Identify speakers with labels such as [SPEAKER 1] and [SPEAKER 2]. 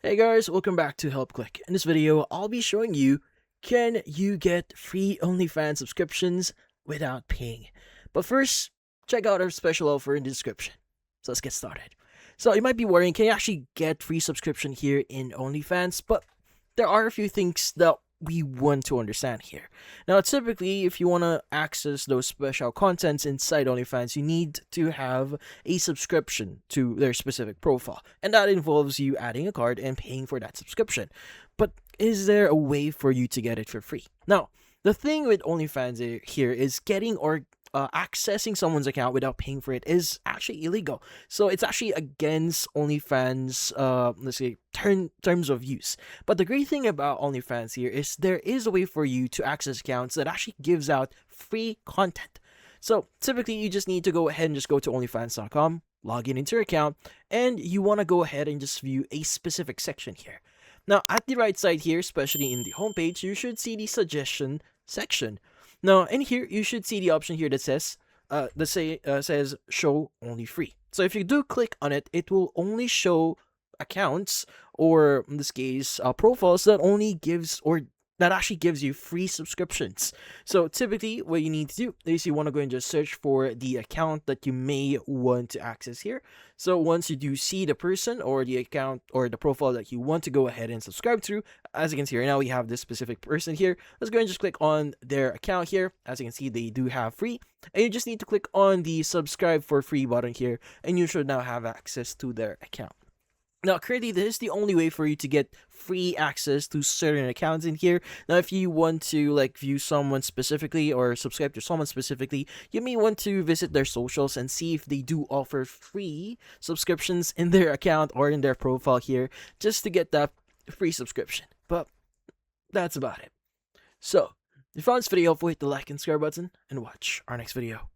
[SPEAKER 1] Hey guys, welcome back to Help Click. In this video, I'll be showing you can you get free OnlyFans subscriptions without paying. But first, check out our special offer in the description. So let's get started. So you might be worrying, can you actually get free subscription here in OnlyFans? But there are a few things that we want to understand here. Now, typically, if you want to access those special contents inside OnlyFans, you need to have a subscription to their specific profile, and that involves you adding a card and paying for that subscription. But is there a way for you to get it for free? Now, the thing with OnlyFans here is getting or accessing someone's account without paying for it is actually illegal. So it's actually against OnlyFans, let's say, terms of use. But the great thing about OnlyFans here is there is a way for you to access accounts that actually gives out free content. So typically, you just need to go ahead and just go to OnlyFans.com, log in into your account, and you want to go ahead and just view a specific section here. Now, at the right side here, especially in the homepage, you should see the suggestion section. Now, in here, you should see the option here that says, says show only free. So if you do click on it, it will only show accounts, or in this case, profiles that only gives or that actually gives you free subscriptions. So typically, what you need to do is you want to go and just search for the account that you may want to access here. So once you do see the person or the account or the profile that you want to go ahead and subscribe to, as you can see right now, we have this specific person here. Let's go and just click on their account here. As you can see, they do have free, and you just need to click on the subscribe for free button here, and you should now have access to their account. Now, currently, this is the only way for you to get free access to certain accounts in here. Now, if you want to view someone specifically or subscribe to someone specifically, you may want to visit their socials and see if they do offer free subscriptions in their account or in their profile here, just to get that free subscription. But that's about it. So, if you found this video helpful, hit the like and subscribe button and watch our next video.